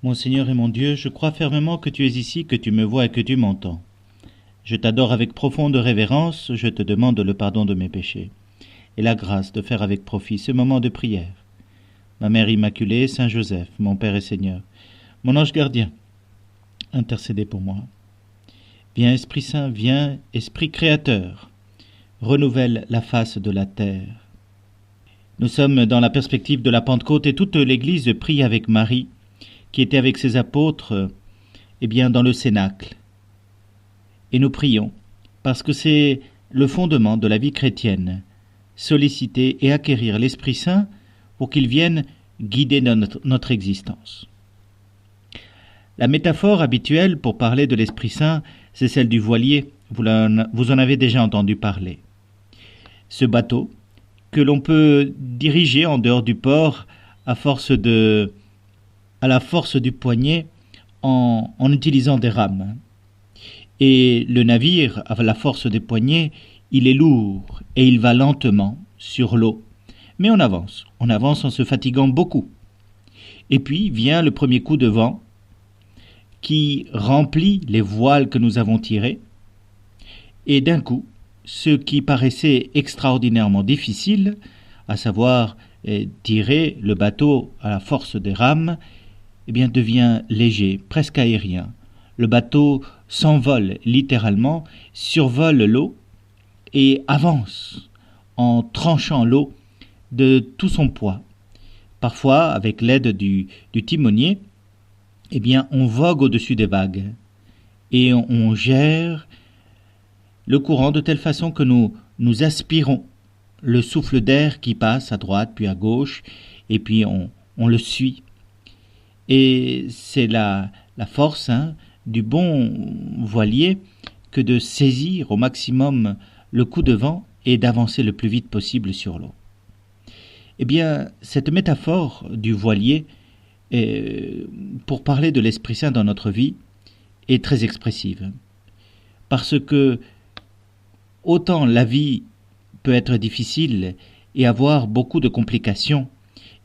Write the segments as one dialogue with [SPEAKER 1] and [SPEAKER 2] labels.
[SPEAKER 1] Mon Seigneur et mon Dieu, je crois fermement que tu es ici, que tu me vois et que tu m'entends. Je t'adore avec profonde révérence, je te demande le pardon de mes péchés et la grâce de faire avec profit ce moment de prière. Ma Mère Immaculée, Saint Joseph, mon Père et Seigneur, mon ange gardien, intercédez pour moi. Viens Esprit Saint, viens Esprit Créateur, renouvelle la face de la terre. Nous sommes dans la perspective de la Pentecôte et toute l'Église prie avec Marie, qui était avec ses apôtres, dans le Cénacle. Et nous prions, parce que c'est le fondement de la vie chrétienne, solliciter et acquérir l'Esprit Saint pour qu'il vienne guider notre existence. La métaphore habituelle pour parler de l'Esprit Saint, c'est celle du voilier. Vous en avez déjà entendu parler. Ce bateau, que l'on peut diriger en dehors du port à la force du poignet en utilisant des rames. Et le navire, à la force des poignets, il est lourd et il va lentement sur l'eau. Mais on avance en se fatiguant beaucoup. Et puis vient le premier coup de vent qui remplit les voiles que nous avons tirées. Et d'un coup, ce qui paraissait extraordinairement difficile, à savoir tirer le bateau à la force des rames, devient léger, presque aérien. Le bateau s'envole littéralement, survole l'eau et avance en tranchant l'eau de tout son poids. Parfois, avec l'aide du timonier, on vogue au-dessus des vagues et on gère le courant de telle façon que nous aspirons le souffle d'air qui passe à droite puis à gauche et puis on le suit. Et c'est la force du bon voilier que de saisir au maximum le coup de vent et d'avancer le plus vite possible sur l'eau. Cette métaphore du voilier, pour parler de l'Esprit Saint dans notre vie, est très expressive. Parce que autant la vie peut être difficile et avoir beaucoup de complications,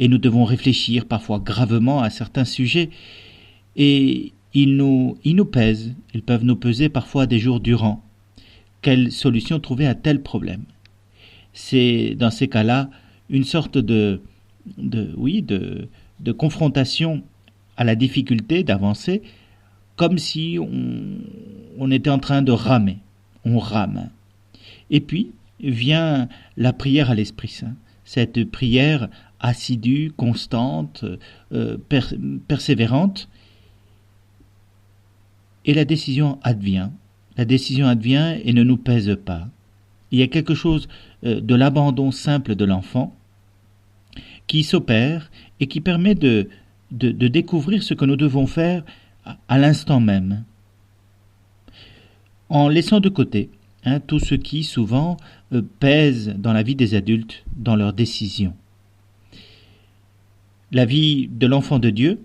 [SPEAKER 1] et nous devons réfléchir parfois gravement à certains sujets, et ils nous pèsent, ils peuvent nous peser parfois des jours durant. Quelle solution trouver à tel problème? C'est dans ces cas-là une sorte de confrontation à la difficulté d'avancer, comme si on était en train de ramer. On rame. Et puis vient la prière à l'Esprit Saint. Cette prière assidue, constante, persévérante. Et la décision advient. La décision advient et ne nous pèse pas. Il y a quelque chose de l'abandon simple de l'enfant qui s'opère et qui permet de découvrir ce que nous devons faire à l'instant même. En laissant de côté tout ce qui souvent pèse dans la vie des adultes, dans leurs décisions. La vie de l'enfant de Dieu,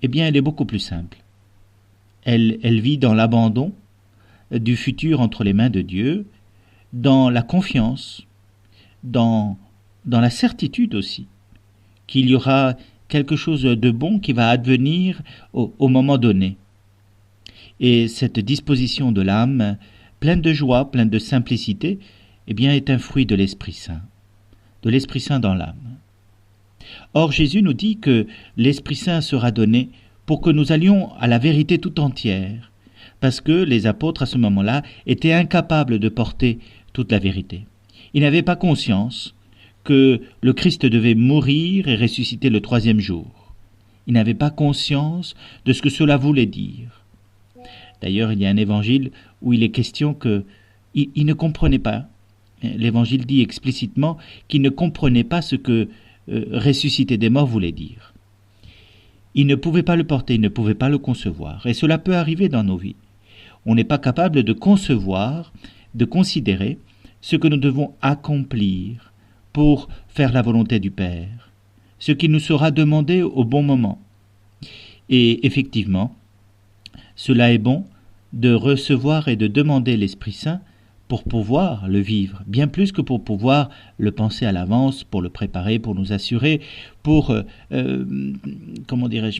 [SPEAKER 1] elle est beaucoup plus simple. Elle vit dans l'abandon du futur entre les mains de Dieu, dans la confiance, dans la certitude aussi, qu'il y aura quelque chose de bon qui va advenir au moment donné. Et cette disposition de l'âme, pleine de joie, pleine de simplicité, est un fruit de l'Esprit Saint dans l'âme. Or, Jésus nous dit que l'Esprit Saint sera donné pour que nous allions à la vérité tout entière, parce que les apôtres à ce moment-là étaient incapables de porter toute la vérité. Ils n'avaient pas conscience que le Christ devait mourir et ressusciter le 3e jour. Ils n'avaient pas conscience de ce que cela voulait dire. D'ailleurs, il y a un évangile où il est question qu'ils ne comprenaient pas. L'évangile dit explicitement qu'ils ne comprenaient pas ce que ressusciter des morts voulait dire. Ils ne pouvaient pas le porter, ils ne pouvaient pas le concevoir. Et cela peut arriver dans nos vies. On n'est pas capable de concevoir, de considérer ce que nous devons accomplir pour faire la volonté du Père, ce qui nous sera demandé au bon moment. Et effectivement, cela est bon de recevoir et de demander l'Esprit Saint pour pouvoir le vivre, bien plus que pour pouvoir le penser à l'avance, pour le préparer, pour nous assurer, pour,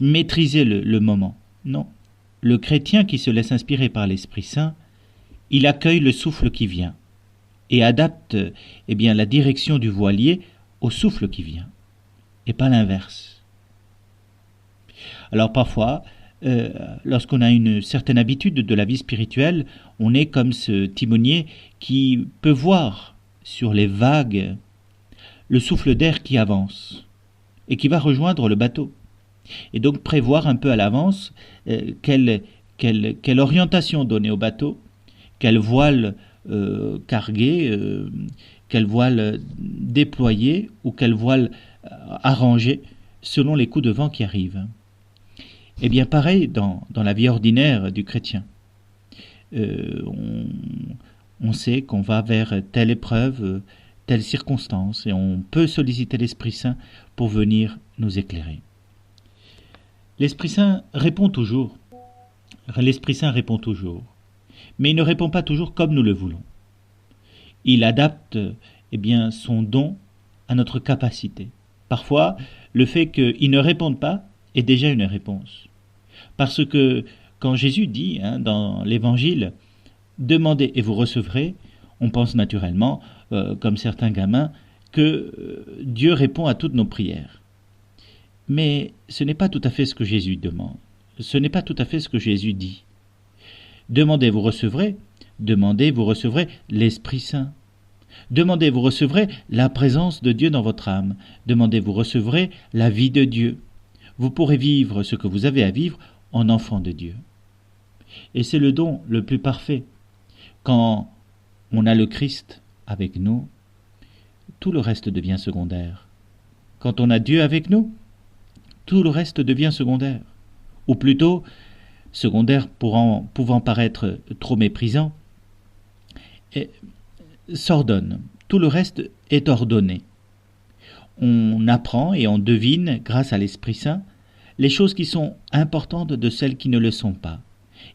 [SPEAKER 1] maîtriser le moment. Non. Le chrétien qui se laisse inspirer par l'Esprit Saint, il accueille le souffle qui vient et adapte la direction du voilier au souffle qui vient, et pas l'inverse. Alors parfois, lorsqu'on a une certaine habitude de la vie spirituelle, on est comme ce timonier qui peut voir sur les vagues le souffle d'air qui avance et qui va rejoindre le bateau. Et donc prévoir un peu à l'avance quelle orientation donner au bateau, quelle voile carguer, quelle voile déployer ou quelle voile arranger selon les coups de vent qui arrivent. Eh bien pareil dans la vie ordinaire du chrétien. On sait qu'on va vers telle épreuve, telle circonstance, et on peut solliciter l'Esprit Saint pour venir nous éclairer. L'Esprit Saint répond toujours. L'Esprit Saint répond toujours. Mais il ne répond pas toujours comme nous le voulons. Il adapte son don à notre capacité. Parfois, le fait qu'il ne réponde pas est déjà une réponse. Parce que quand Jésus dit dans l'Évangile « Demandez et vous recevrez », on pense naturellement, comme certains gamins, que Dieu répond à toutes nos prières. Mais ce n'est pas tout à fait ce que Jésus demande. Ce n'est pas tout à fait ce que Jésus dit. Demandez, vous recevrez l'Esprit Saint. Demandez, vous recevrez la présence de Dieu dans votre âme. Demandez, vous recevrez la vie de Dieu. Vous pourrez vivre ce que vous avez à vivre en enfant de Dieu. Et c'est le don le plus parfait. Quand on a le Christ avec nous, tout le reste devient secondaire. Quand on a Dieu avec nous, tout le reste devient secondaire. Ou plutôt, secondaire pouvant paraître trop méprisant, s'ordonne. Tout le reste est ordonné. On apprend et on devine, grâce à l'Esprit Saint, les choses qui sont importantes de celles qui ne le sont pas.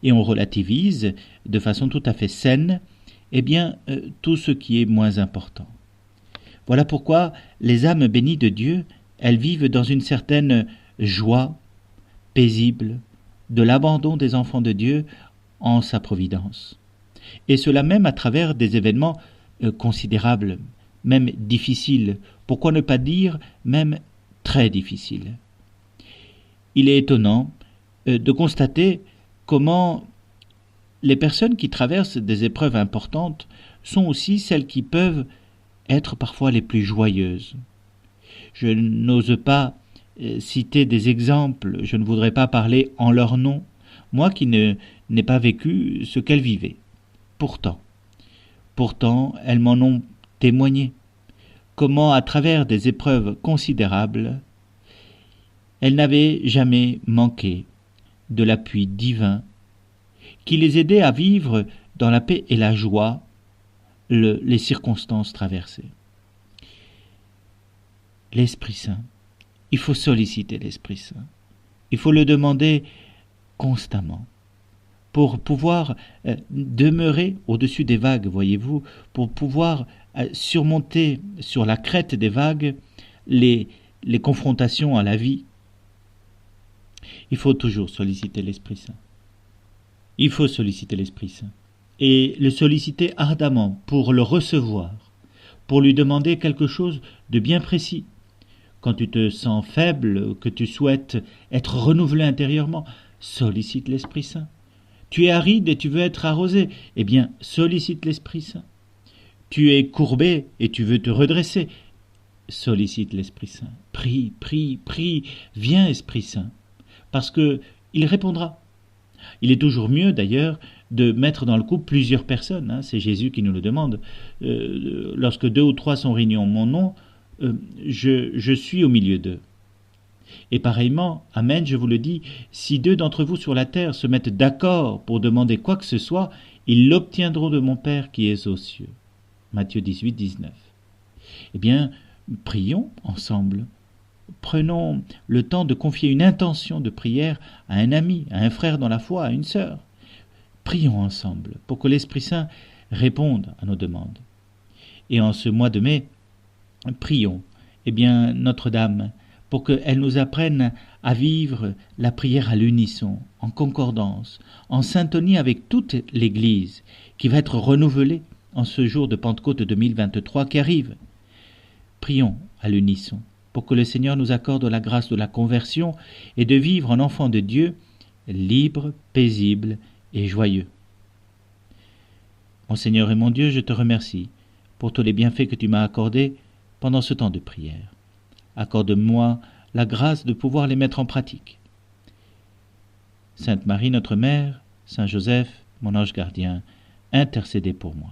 [SPEAKER 1] Et on relativise, de façon tout à fait saine, tout ce qui est moins important. Voilà pourquoi les âmes bénies de Dieu, elles vivent dans une certaine joie paisible de l'abandon des enfants de Dieu en sa providence. Et cela même à travers des événements considérables, même difficiles, pourquoi ne pas dire même très difficiles. Il est étonnant de constater comment les personnes qui traversent des épreuves importantes sont aussi celles qui peuvent être parfois les plus joyeuses. Je n'ose pas citer des exemples, je ne voudrais pas parler en leur nom, moi qui n'ai pas vécu ce qu'elles vivaient. Pourtant, elles m'en ont témoigné, comment à travers des épreuves considérables, elles n'avaient jamais manqué de l'appui divin qui les aidait à vivre dans la paix et la joie les circonstances traversées. L'Esprit Saint, il faut solliciter l'Esprit Saint. Il faut le demander constamment pour pouvoir demeurer au-dessus des vagues, voyez-vous, pour pouvoir surmonter sur la crête des vagues les confrontations à la vie. Il faut toujours solliciter l'Esprit Saint. Il faut solliciter l'Esprit Saint. Et le solliciter ardemment pour le recevoir, pour lui demander quelque chose de bien précis. Quand tu te sens faible, que tu souhaites être renouvelé intérieurement, sollicite l'Esprit Saint. Tu es aride et tu veux être arrosé, eh bien, sollicite l'Esprit Saint. Tu es courbé et tu veux te redresser, sollicite l'Esprit Saint. Prie, prie, prie, viens Esprit Saint, parce que il répondra. Il est toujours mieux d'ailleurs de mettre dans le couple plusieurs personnes, c'est Jésus qui nous le demande. Lorsque 2 ou 3 sont réunis en mon nom, je suis au milieu d'eux. Et pareillement, amen, je vous le dis, si 2 d'entre vous sur la terre se mettent d'accord pour demander quoi que ce soit, ils l'obtiendront de mon Père qui est aux cieux. Matthieu 18, 19. Eh bien, prions ensemble. Prenons le temps de confier une intention de prière à un ami, à un frère dans la foi, à une sœur. Prions ensemble pour que l'Esprit Saint réponde à nos demandes. Et en ce mois de mai, prions, Notre-Dame, pour qu'elle nous apprenne à vivre la prière à l'unisson, en concordance, en syntonie avec toute l'Église, qui va être renouvelée en ce jour de Pentecôte 2023 qui arrive. Prions à l'unisson, pour que le Seigneur nous accorde la grâce de la conversion et de vivre en enfant de Dieu, libre, paisible et joyeux. Mon Seigneur et mon Dieu, je te remercie pour tous les bienfaits que tu m'as accordés pendant ce temps de prière. Accorde-moi la grâce de pouvoir les mettre en pratique. Sainte Marie, notre Mère, Saint Joseph, mon ange gardien, intercédez pour moi.